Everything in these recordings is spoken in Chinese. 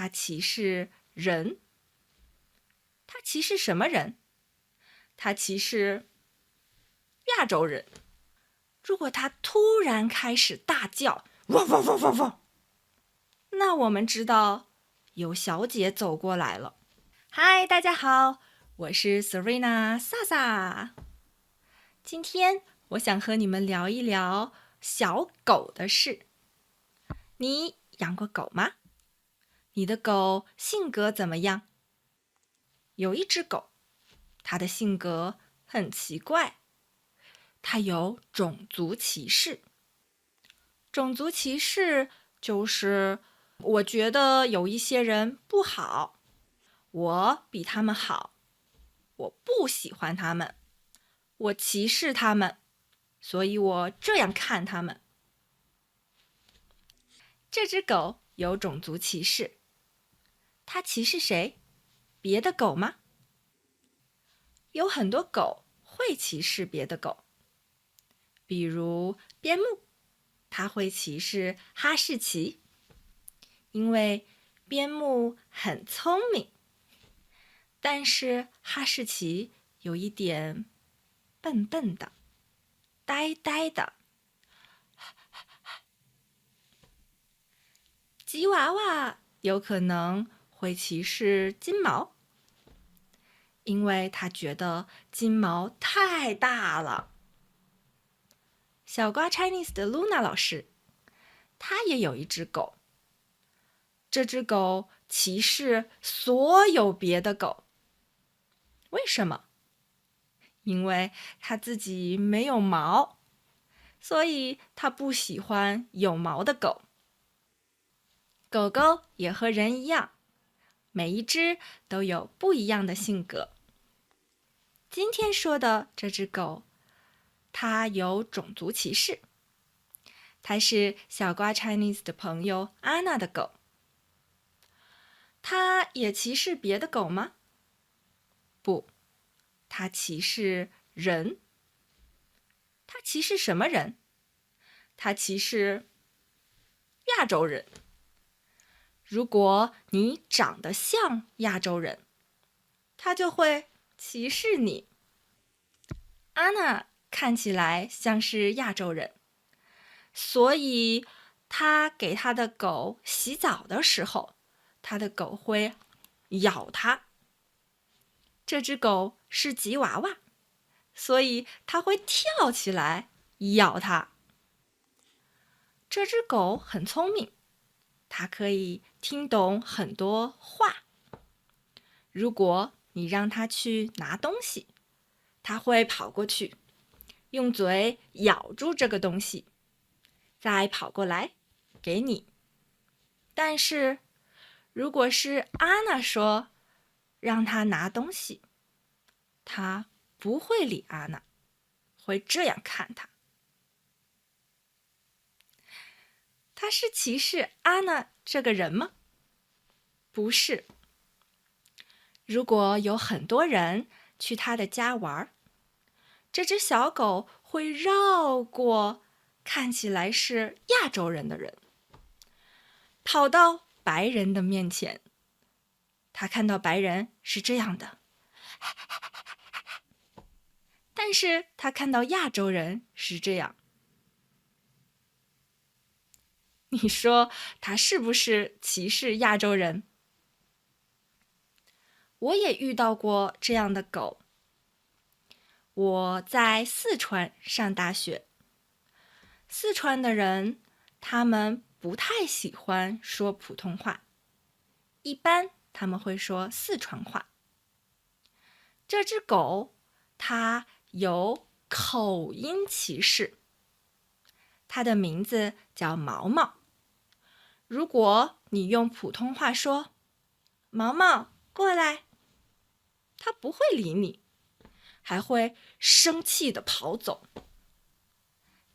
他歧視人。他歧視什麼人？他歧視亞洲人。如果他突然開始大叫，汪汪汪汪汪，那我們知道有小姐走過來了。嗨，大家好，我是 Serena 薩薩。今天我想和你們聊一聊小狗的事。你養過狗嗎？你的狗性格怎麼樣？有一隻狗，它的性格很奇怪，它有種族歧視。種族歧視就是我覺得有一些人不好，我比他們好，我不喜歡他們，我歧視他們，所以我這樣看他們。這隻狗有種族歧視，它歧視誰？別的狗嗎？有很多狗會歧視別的狗，比如邊牧，它會歧視哈士奇，因為邊牧很聰明，但是哈士奇有一點笨笨的、呆呆的。吉娃娃有可能會歧視金毛，因為他覺得金毛太大了。小瓜 Chinese 的 Luna 老師，他也有一隻狗，這隻狗歧視所有別的狗。為什麼？因為他自己沒有毛，所以他不喜歡有毛的狗。狗狗也和人一樣，每一隻都有不一樣的性格。今天說的這隻狗，它有種族歧視。它是小瓜 Chinese 的朋友安娜的狗。它也歧視別的狗嗎？不，它歧視人。它歧視什麼人？它歧視亞洲人。如果你長得像亞洲人，他就會歧視你。安娜看起來像是亞洲人，所以他給他的狗洗澡的時候，他的狗會咬他。這隻狗是吉娃娃，所以它會跳起來咬它。這隻狗很聰明，它可以聽懂很多話。如果你讓它去拿東西，它會跑過去，用嘴咬住這個東西，再跑過來給你。但是，如果是安娜說讓它拿東西，它不會理安娜，會這樣看她。他是歧視安娜這個人嗎？不是。如果有很多人去他的家玩，這隻小狗會繞過看起來是亞洲人的人，跑到白人的面前。他看到白人是這樣的，但是他看到亞洲人是這樣。你說他是不是歧視亞洲人？我也遇到過這樣的狗。我在四川上大學，四川的人他們不太喜歡說普通話，一般他們會說四川話。這隻狗它有口音歧視，它的名字叫毛毛。如果你用普通話說“毛毛，過來”，它不會理你，還會生氣地跑走。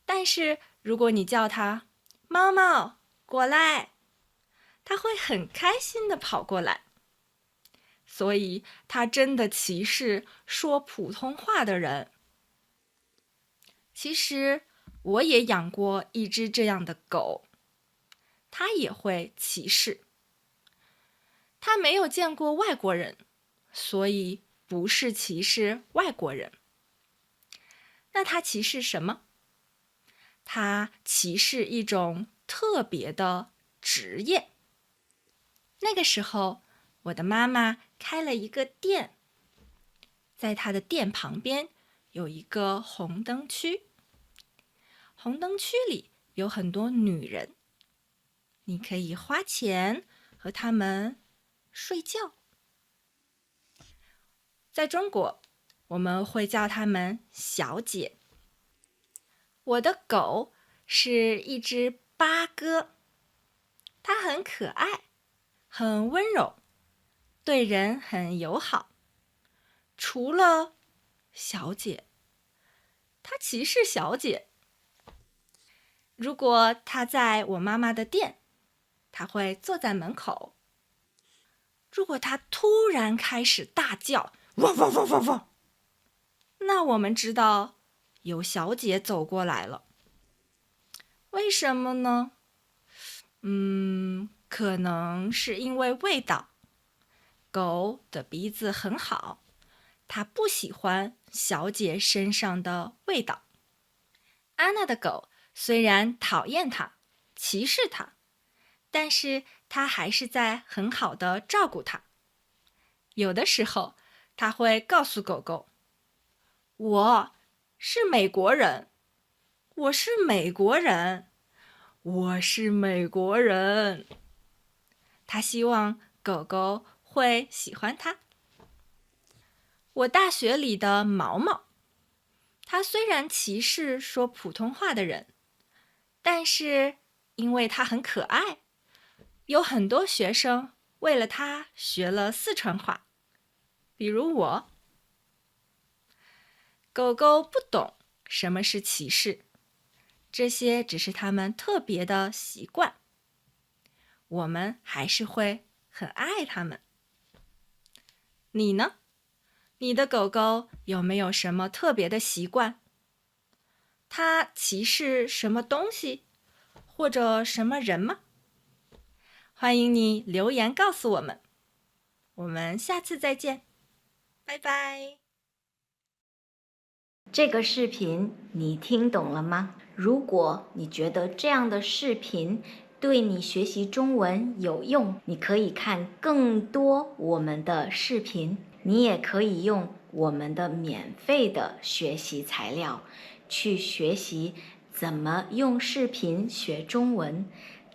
但是如果你叫它“貓貓，過來”，它會很開心地跑過來。所以它真的歧視說普通話的人。其實我也養過一隻這樣的狗。他也會歧視。他沒有見過外國人，所以不是歧視外國人。那他歧視什麼？他歧視一種特別的職業。那個時候，我的媽媽開了一個店，在她的店旁邊有一個紅燈區。紅燈區裡有很多女人，你可以花錢和她們睡覺。在中國，我們會叫她們小姐。我的狗是一隻八哥，它很可愛，很溫柔，對人很友好。除了小姐，它歧視小姐。如果它在我媽媽的店，它會坐在門口。如果它突然開始大叫，汪汪汪汪汪，那我們知道有小姐走過來了。為什麼呢？可能是因為味道。狗的鼻子很好，它不喜歡小姐身上的味道。安娜的狗雖然討厭它，歧視它，但是它還是在很好的照顧它。有的時候，它會告訴狗狗：“我是美國人，我是美國人，我是美國人。”它希望狗狗會喜歡它。我大學裡的毛毛，它雖然歧視說普通話的人，但是因為它很可愛，有很多學生為了它學了四川話。比如我。狗狗不懂什麼是歧視，這些只是它們特別的習慣。我們還是會很愛它們。你呢？你的狗狗有沒有什麼特別的習慣？它歧視什麼東西，或者什麼人嗎？歡迎你留言告訴我們。我們下次再見，拜拜。這個視頻你聽懂了嗎？如果你覺得這樣的視頻對你學習中文有用，你可以看更多我們的視頻。你也可以用我們的免費的學習材料去學習怎麼用視頻學中文，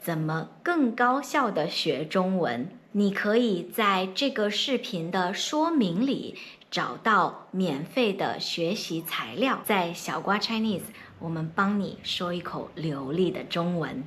怎麼更高效地學中文。你可以在這個視頻的說明裡找到免費的學習材料，在小瓜 Chinese，我們幫你說一口流利的中文。